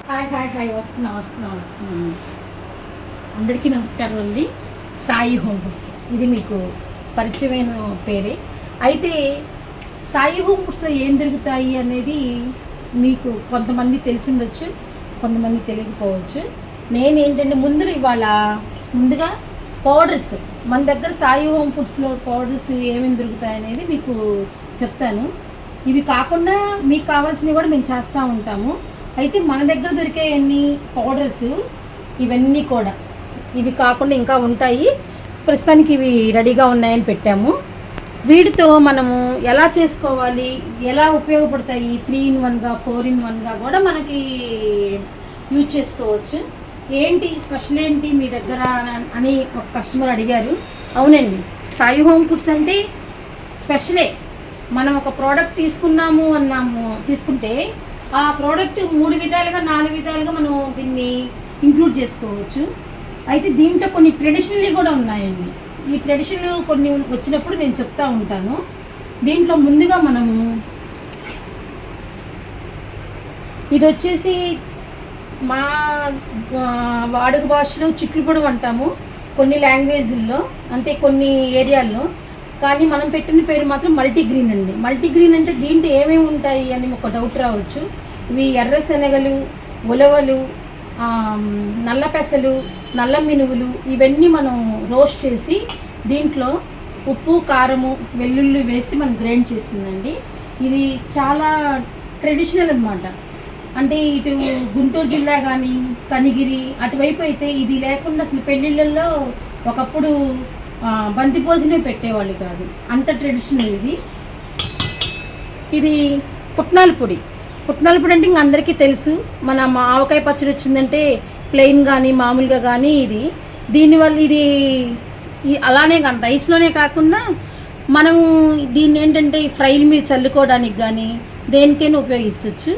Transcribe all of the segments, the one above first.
Hi hi hi వస్తున్నాను. అందరికీ నమస్కారం అండి. సాయి హోమ్ ఫుడ్స్ ఇది మీకు పరిచయమైన పేరే. అయితే సాయి హోమ్ ఫుడ్స్లో ఏం దొరుకుతాయి అనేది మీకు కొంతమంది తెలిసి ఉండొచ్చు, కొంతమంది తెలియకపోవచ్చు. నేనేంటంటే ముందుగా పౌడర్స్, మన దగ్గర సాయి హోమ్ ఫుడ్స్లో పౌడర్స్ ఏమేమి దొరుకుతాయి అనేది మీకు చెప్తాను. ఇవి కాకుండా మీకు కావాల్సినవి కూడా మేము చేస్తూ ఉంటాము. అయితే మన దగ్గర దొరికే అన్ని పౌడర్స్ ఇవన్నీ కూడా ఇవి కాకుండా ఇంకా ఉంటాయి. ప్రస్తుతానికి ఇవి రెడీగా ఉన్నాయని పెట్టాము. వీటితో మనము ఎలా చేసుకోవాలి, ఎలా ఉపయోగపడతాయి, 3-in-1గా 4-in-1గా కూడా మనకి యూజ్ చేసుకోవచ్చు. ఏంటి స్పెషల్ ఏంటి మీ దగ్గర అని ఒక కస్టమర్ అడిగారు. అవునండి, సాయి హోమ్ ఫుడ్స్ అంటే స్పెషలే. మనం ఒక ప్రోడక్ట్ తీసుకుంటే ఆ ప్రోడక్ట్ 3 విధాలుగా 4 విధాలుగా మనం దీన్ని ఇంక్లూడ్ చేసుకోవచ్చు. అయితే దీంట్లో కొన్ని ట్రెడిషనల్ కూడా ఉన్నాయండి. ఈ ట్రెడిషనల్ కొన్ని వచ్చినప్పుడు నేను చెప్తా ఉంటాను. దీంట్లో ముందుగా మనము ఇది వచ్చేసి మా వాడుక భాషలో చిట్లు పొడవు అంటాము కొన్ని లాంగ్వేజ్ల్లో, అంటే కొన్ని ఏరియాల్లో. కానీ మనం పెట్టిన పేరు మాత్రం మల్టీగ్రీన్ అండి. మల్టీగ్రీన్ అంటే దీంట్లో ఏమేమి ఉంటాయి అని ఒక డౌట్ రావచ్చు. ఇవి ఎర్ర శనగలు, ఉలవలు, నల్ల పెసలు, నల్ల మినువులు ఇవన్నీ మనం రోస్ట్ చేసి దీంట్లో ఉప్పు, కారము, వెల్లుల్లి వేసి మనం గ్రైండ్ చేసిందండి. ఇది చాలా ట్రెడిషనల్ అన్నమాట. అంటే ఇటు గుంటూరు జిల్లా కానీ కనిగిరి అటువైపు అయితే ఇది లేకుండా అసలు పెళ్ళిళ్ళల్లో ఒకప్పుడు బంతి భోజనం పెట్టేవాళ్ళు కాదు, అంత ట్రెడిషనల్ ఇది. ఇది పుట్నాల పొడి అంటే ఇంక అందరికీ తెలుసు. మన ఆవకాయ పచ్చడి వచ్చిందంటే ప్లెయిన్ కానీ మామూలుగా కానీ దీనివల్ల ఇది అలానే కానీ రైస్లోనే కాకుండా మనము దీన్ని ఏంటంటే ఫ్రైల మీద చల్లుకోవడానికి కానీ దేనికైనా ఉపయోగించవచ్చు.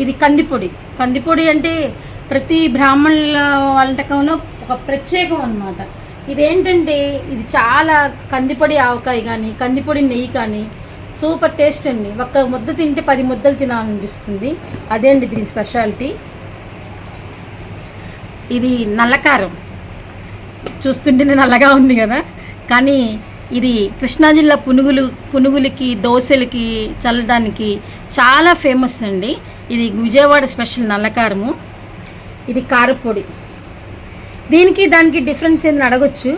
ఇది కందిపొడి అంటే ప్రతి బ్రాహ్మణుల వంటకంలో ఒక ప్రత్యేకం అన్నమాట. ఇదేంటంటే ఇది చాలా కందిపొడి ఆవకాయ కానీ కందిపొడి నెయ్యి కానీ సూపర్ టేస్ట్ అండి. ఒక్క ముద్ద తింటే 10 ముద్దలు తినాలనిపిస్తుంది. అదే అండి దీని స్పెషాలిటీ. ఇది నల్లకారం, చూస్తుంటేనే నల్లగా ఉంది కదా, కానీ ఇది కృష్ణా జిల్లా పునుగులకి దోశలకి చల్లడానికి చాలా ఫేమస్ అండి. ఇది విజయవాడ స్పెషల్ నల్లకారము. ఇది కారపొడి. దానికి డిఫరెన్స్ ఏంటని అడగొచ్చు.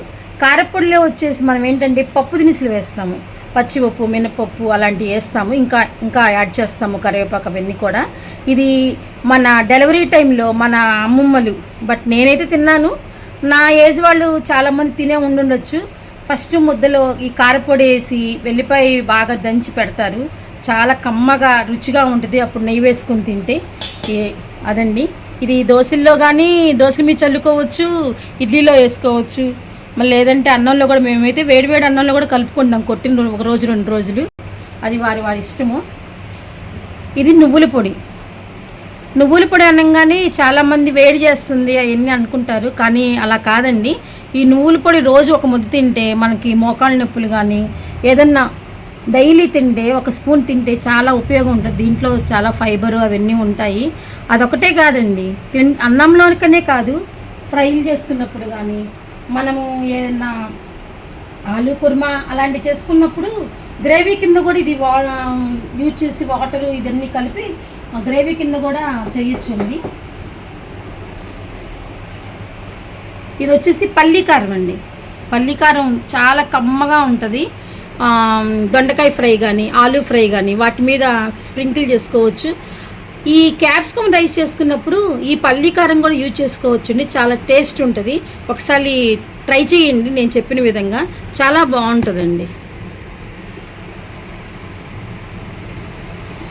కారపొడిలో వచ్చేసి మనం ఏంటంటే పప్పు దినుసులు వేస్తాము, పచ్చిపప్పు, మినపప్పు అలాంటివి వేస్తాము, ఇంకా యాడ్ చేస్తాము, కరివేపాకు అవన్నీ కూడా. ఇది మన డెలివరీ టైంలో మన అమ్మమ్మలు, బట్ నేనైతే తిన్నాను, నా ఏజ్ వాళ్ళు చాలామంది తినే ఉండుండొచ్చు. ఫస్ట్ ముద్దలో ఈ కారపొడి వేసి వెల్లిపాయ బాగా దంచి పెడతారు, చాలా కమ్మగా రుచిగా ఉంటుంది. అప్పుడు నెయ్యి వేసుకొని తింటే అదండి. ఇది దోశల్లో కానీ దోశల మీద చల్లుకోవచ్చు, ఇడ్లీలో వేసుకోవచ్చు, మళ్ళీ లేదంటే అన్నంలో కూడా. మేమైతే వేడివేడి అన్నంలో కూడా కలుపుకుంటాం, కొట్టిన 1 రోజు 2 రోజులు, అది వారి ఇష్టము. ఇది నువ్వుల పొడి అనగానే చాలామంది వేడి చేస్తుంది అవన్నీ అనుకుంటారు, కానీ అలా కాదండి. ఈ నువ్వుల పొడి రోజు ఒక ముద్ద తింటే మనకి మోకాళ్ళ నొప్పులు కానీ ఏదన్నా డైలీ తింటే 1 స్పూన్ తింటే చాలా ఉపయోగం ఉంటుంది. దీంట్లో చాలా ఫైబరు అవన్నీ ఉంటాయి. అదొకటే కాదండి, అన్నంలోనికనే కాదు, ఫ్రైలు చేసుకున్నప్పుడు కానీ మనము ఏదన్నా ఆలు కుర్మా అలాంటివి చేసుకున్నప్పుడు గ్రేవీ కింద కూడా ఇది యూజ్ చేసి వాటరు ఇవన్నీ కలిపి గ్రేవీ కింద కూడా చేయొచ్చు అండి. ఇది వచ్చేసి పల్లీకారం అండి. పల్లీకారం చాలా కమ్మగా ఉంటుంది. దొండకాయ ఫ్రై కానీ ఆలూ ఫ్రై కానీ వాటి మీద స్ప్రింకిల్ చేసుకోవచ్చు. ఈ క్యాప్సికమ్ రైస్ చేసుకున్నప్పుడు ఈ పల్లీకారం కూడా యూజ్ చేసుకోవచ్చు అండి, చాలా టేస్ట్ ఉంటుంది. ఒకసారి ట్రై చేయండి, నేను చెప్పిన విధంగా చాలా బాగుంటుందండి.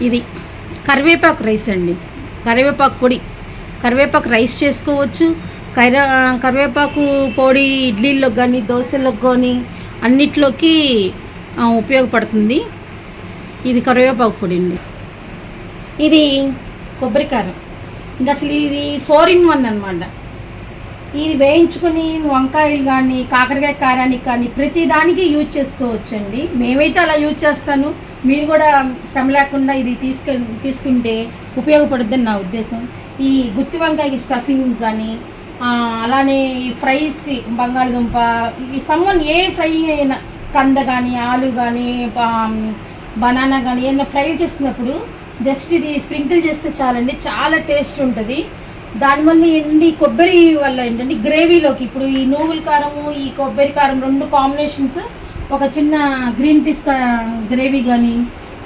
ఇది కరివేపాకు రైస్ అండి, కరివేపాకు పొడి. కరివేపాకు రైస్ చేసుకోవచ్చు, కరివేపాకు పొడి ఇడ్లీల్లో కానీ దోశలకు కానీ అన్నిట్లోకి ఉపయోగపడుతుంది. ఇది కరివేపాకు పొడి అండి. ఇది కొబ్బరికారం. ఇంకా అసలు ఇది 4-in-1 అన్నమాట. ఇది వేయించుకొని వంకాయలు కానీ కాకరకాయ కారానికి కానీ ప్రతి దానికి యూజ్ చేసుకోవచ్చండి. మేమైతే అలా యూజ్ చేస్తాను. మీరు కూడా శ్రమ లేకుండా ఇది తీసుకుంటే ఉపయోగపడుద్దని నా ఉద్దేశం. ఈ గుత్తి వంకాయకి స్టఫింగ్ కానీ అలానే ఫ్రైస్కి బంగాళదుంప ఈ ఏ ఫ్రై అయినా కంద కానీ ఆలు కానీ బనానా కానీ ఏదైనా ఫ్రై చేసుకున్నప్పుడు జస్ట్ ఇది స్ప్రింకిల్ చేస్తే చాలండి, చాలా టేస్ట్ ఉంటుంది. దానివల్ల ఏంటి కొబ్బరి వల్ల ఏంటంటే గ్రేవీలోకి ఇప్పుడు ఈ నూగుల కారము ఈ కొబ్బరి కారం 2 కాంబినేషన్స్ ఒక చిన్న గ్రీన్ పీస్ గ్రేవీ కానీ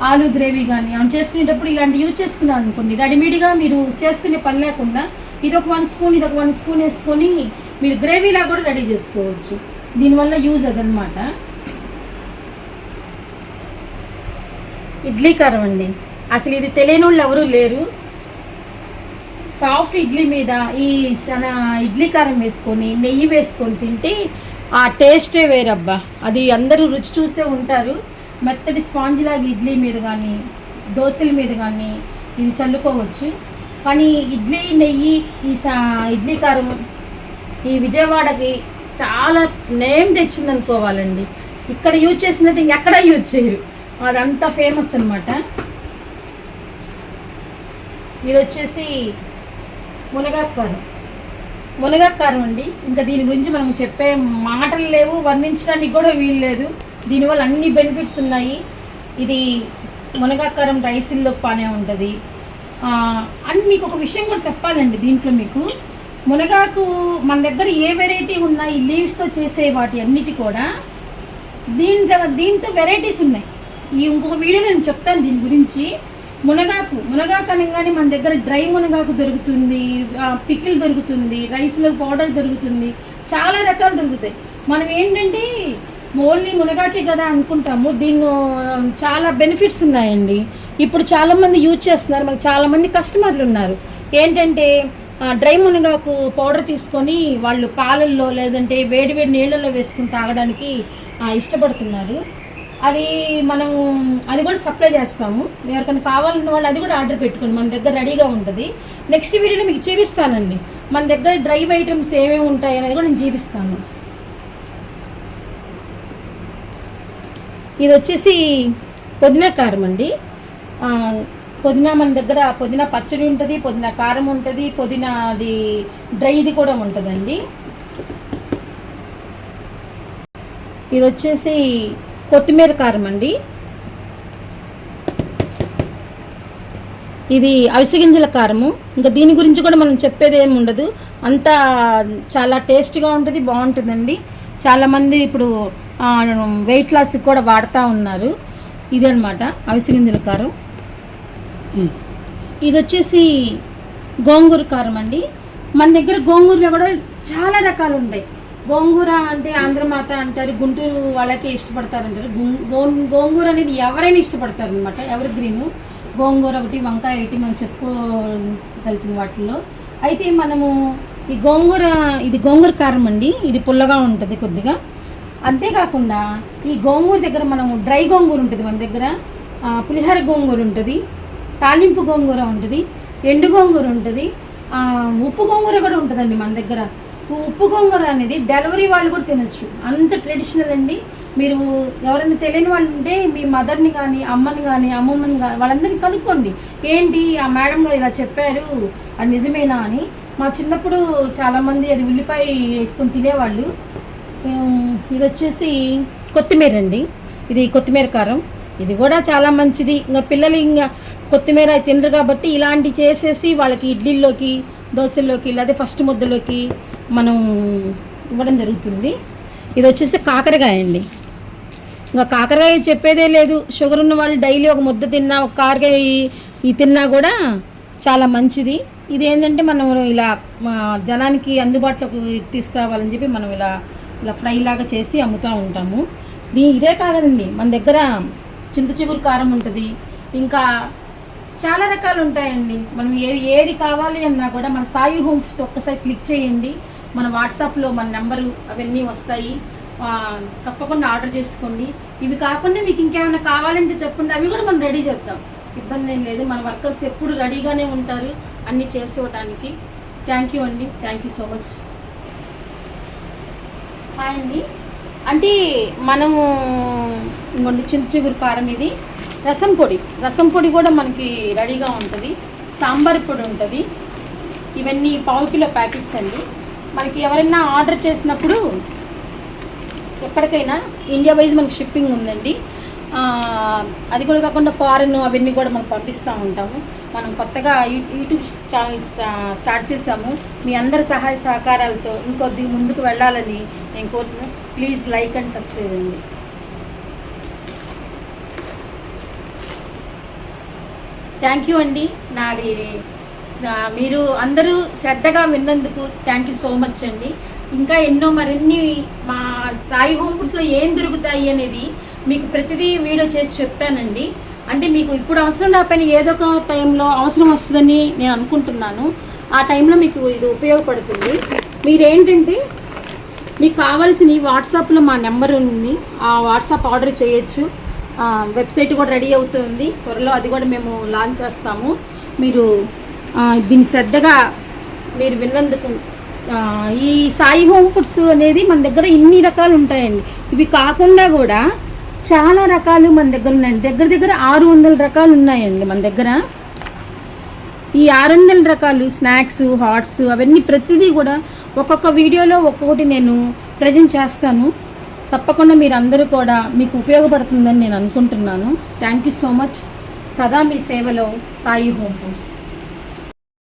ఆలు గ్రేవీ కానీ మనం చేసుకునేటప్పుడు ఇలాంటి యూజ్ చేసుకున్నాను అనుకోండి, రెడీమేడ్గా మీరు చేసుకునే పని లేకుండా ఇదొక 1 స్పూన్ ఇదొక 1 స్పూన్ వేసుకొని మీరు గ్రేవీలా కూడా రెడీ చేసుకోవచ్చు. దీనివల్ల యూజ్ అదనమాట. ఇడ్లీ కారం అండి, అసలు ఇది తెలియని వాళ్ళు ఎవరూ లేరు. సాఫ్ట్ ఇడ్లీ మీద ఈ ఇడ్లీ కారం వేసుకొని నెయ్యి వేసుకొని తింటే ఆ టేస్టే వేరబ్బా. అది అందరూ రుచి చూసే ఉంటారు. మెత్తటి స్పాంజ్ లాగా ఇడ్లీ మీద కానీ దోశల మీద కానీ ఇది చల్లుకోవచ్చు. కానీ ఇడ్లీ నెయ్యి ఈ ఇడ్లీ కారం ఈ విజయవాడకి చాలా నేమ్ తెచ్చింది అనుకోవాలండి. ఇక్కడ యూజ్ చేసినట్టు ఇంకెక్కడ యూజ్ చేయరు, అదంతా ఫేమస్ అనమాట. ఇది వచ్చేసి మునగాకు కారం అండి. ఇంకా దీని గురించి మనం చెప్పే మాటలు లేవు, వర్ణించడానికి కూడా వీలు లేదు. దీనివల్ల అన్ని బెనిఫిట్స్ ఉన్నాయి. ఇది మునగాకు కారం రైసుల్లో బాగానే ఉంటుంది. అండ్ మీకు ఒక విషయం కూడా చెప్పాలండి, దీంట్లో మీకు మునగాకు మన దగ్గర ఏ వెరైటీ ఉన్నాయి లీవ్స్తో చేసే వాటి అన్నిటి కూడా దీంతో వెరైటీస్ ఉన్నాయి. ఇంకొక వీడియో నేను చెప్తాను దీని గురించి. మునగాకు అనగానే మన దగ్గర డ్రై మునగాకు దొరుకుతుంది, పికిల్ దొరుకుతుంది, రైస్లో పౌడర్ దొరుకుతుంది, చాలా రకాలు దొరుకుతాయి. మనం ఏంటంటే ఓన్లీ మునగాకే కదా అనుకుంటాము, దీన్ని చాలా బెనిఫిట్స్ ఉన్నాయండి. ఇప్పుడు చాలామంది యూజ్ చేస్తున్నారు, మనకు చాలామంది కస్టమర్లు ఉన్నారు. ఏంటంటే డ్రై మునగాకు పౌడర్ తీసుకొని వాళ్ళు పాలల్లో లేదంటే వేడి నీళ్ళల్లో వేసుకుని తాగడానికి ఇష్టపడుతున్నారు. అది మనము అది కూడా సప్లై చేస్తాము. ఎవరికైనా కావాలన్న వాళ్ళు అది కూడా ఆర్డర్ పెట్టుకోండి, మన దగ్గర రెడీగా ఉంటుంది. నెక్స్ట్ వీడియోలో మీకు చూపిస్తానండి మన దగ్గర డ్రై ఐటమ్స్ ఏమేమి ఉంటాయి అనేది కూడా నేను చూపిస్తాను. ఇది వచ్చేసి పుదీనా కారం అండి. పుదీనా మన దగ్గర పుదీనా పచ్చడి ఉంటుంది, పుదీనా కారం ఉంటుంది, పుదీనా అది డ్రైది కూడా ఉంటుందండి. ఇది వచ్చేసి కొత్తిమీర కారం అండి. ఇది అవిసె గింజల కారము. ఇంకా దీని గురించి కూడా మనం చెప్పేది ఏమి ఉండదు, అంతా చాలా టేస్ట్గా ఉంటుంది, బాగుంటుందండి. చాలామంది ఇప్పుడు వెయిట్ లాస్కి కూడా వాడుతూ ఉన్నారు. ఇదనమాట అవిసె గింజల కారం. ఇది వచ్చేసి గోంగూర కారం అండి. మన దగ్గర గోంగూరలో కూడా చాలా రకాలు ఉంటాయి. గోంగూర అంటే ఆంధ్రమాత అంటారు, గుంటూరు వాళ్ళకే ఇష్టపడతారు అంటారు. గోంగూర అనేది ఎవరైనా ఇష్టపడతారు అనమాట. ఎవరి గ్రీను గోంగూర ఒకటి, వంకాయ ఒకటి మనం చెప్పుకోదలిచిన వాటిల్లో. అయితే మనము ఈ ఇది గోంగూర కారం అండి. ఇది పుల్లగా ఉంటుంది కొద్దిగా. అంతేకాకుండా ఈ గోంగూర దగ్గర మనము డ్రై గోంగూర ఉంటుంది మన దగ్గర, పులిహోర గోంగూర ఉంటుంది, తాలింపు గోంగూర ఉంటుంది, ఎండు గోంగూర ఉంటుంది, ఉప్పు గోంగూర కూడా ఉంటుందండి మన దగ్గర. ఉప్పు గోంగూర అనేది డెలివరీ వాళ్ళు కూడా తినచ్చు, అంత ట్రెడిషనల్ అండి. మీరు ఎవరైనా తెలియని వాళ్ళు ఉంటే మీ మదర్ని కానీ అమ్మని కానీ అమ్మమ్మని కానీ వాళ్ళందరినీ కనుక్కోండి, ఏంటి ఆ మేడం గారు ఇలా చెప్పారు అది నిజమేనా అని. మా చిన్నప్పుడు చాలామంది అది ఉల్లిపాయ వేసుకొని తినేవాళ్ళు. ఇది వచ్చేసి కొత్తిమీర అండి. ఇది కొత్తిమీర కారం. ఇది కూడా చాలా మంచిది. ఇంకా పిల్లలు ఇంకా కొత్తిమీర తినరు కాబట్టి ఇలాంటివి చేసేసి వాళ్ళకి ఇడ్లీల్లోకి దోశల్లోకి లేదా ఫస్ట్ ముద్దలోకి మనం ఇవ్వడం జరుగుతుంది. ఇది వచ్చేసి కాకరకాయ అండి. ఇంకా కాకరకాయ చెప్పేదే లేదు, షుగర్ ఉన్న వాళ్ళు డైలీ ఒక ముద్ద తిన్నా, ఒక కాకరకాయ తిన్నా కూడా చాలా మంచిది. ఇది ఏంటంటే మనం ఇలా జనానికి అందుబాటులోకి తీసుకురావాలని చెప్పి మనం ఇలా ఫ్రై లాగా చేసి అమ్ముతూ ఉంటాము. ఇదే కాదండి, మన దగ్గర చింత చిగురు కారం ఉంటుంది, ఇంకా చాలా రకాలు ఉంటాయండి. మనం ఏది కావాలి అన్నా కూడా మన సాయి హోమ్ ఫుడ్స్ ఒక్కసారి క్లిక్ చేయండి, మన వాట్సాప్లో మన నెంబరు అవన్నీ వస్తాయి, తప్పకుండా ఆర్డర్ చేసుకోండి. ఇవి కాకుండా మీకు ఇంకేమైనా కావాలంటే చెప్పండి, అవి కూడా మనం రెడీ చేద్దాం, ఇబ్బంది ఏం లేదు. మన వర్కర్స్ ఎప్పుడు రెడీగానే ఉంటారు అన్నీ చేసేవటానికి. థ్యాంక్ యూ అండి, thank you so much. Hi అండి. అంటే మనము ఇంకొండి చింత చిగురు కారం, ఇది రసం పొడి కూడా మనకి రెడీగా ఉంటుంది. సాంబార్ పొడి ఉంటుంది. ఇవన్నీ పావు కిలో ప్యాకెట్స్ అండి. మనకి ఎవరైనా ఆర్డర్ చేసినప్పుడు ఎక్కడికైనా ఇండియా వైజ్ మనకి షిప్పింగ్ ఉందండి. అది కూడా కాకుండా ఫారెన్ అవన్నీ కూడా మనం పంపిస్తూ ఉంటాము. మనం కొత్తగా యూట్యూబ్ ఛానల్ స్టార్ట్ చేసాము. మీ అందరి సహాయ సహకారాలతో ఇంకొద్ది ముందుకు వెళ్ళాలని నేను కోరుతున్నాను. ప్లీజ్ లైక్ అండ్ సబ్స్క్రైబ్ అండి. థ్యాంక్ యూ అండి. నాది మీరు అందరూ శ్రద్ధగా విన్నందుకు థ్యాంక్ యూ సో మచ్ అండి. ఇంకా మరిన్ని మా సాయి హోమ్ ఫుడ్స్లో ఏం దొరుకుతాయి అనేది మీకు ప్రతిదీ వీడియో చేసి చెప్తానండి. అంటే మీకు ఇప్పుడు అవసరం రాకపోయినా ఏదో ఒక టైంలో అవసరం వస్తుందని నేను అనుకుంటున్నాను. ఆ టైంలో మీకు ఇది ఉపయోగపడుతుంది. మీరేంటంటే మీకు కావాల్సిన వాట్సాప్లో మా నెంబర్ ఉంది. ఆ వాట్సాప్ ఆర్డర్ చేయొచ్చు. వెబ్సైట్ కూడా రెడీ అవుతుంది త్వరలో. అది కూడా మేము లాంచ్ చేస్తాము. మీరు దీన్ని శ్రద్ధగా మీరు విన్నందుకు. ఈ సాయి హోమ్ ఫుడ్స్ అనేది మన దగ్గర ఇన్ని రకాలు ఉంటాయండి. ఇవి కాకుండా కూడా చాలా రకాలు మన దగ్గర ఉన్నాయండి. దగ్గర 600 రకాలు ఉన్నాయండి మన దగ్గర. ఈ 600 రకాలు స్నాక్స్, హాట్స్ అవన్నీ ప్రతిదీ కూడా ఒక్కొక్క వీడియోలో ఒక్కొక్కటి నేను ప్రజెంట్ చేస్తాను. తప్పకుండా మీరు అందరూ కూడా మీకు ఉపయోగపడుతుందని నేను అనుకుంటున్నాను. Thank you so much. సదా మీ సేవలో సాయి హోమ్ ఫుడ్స్.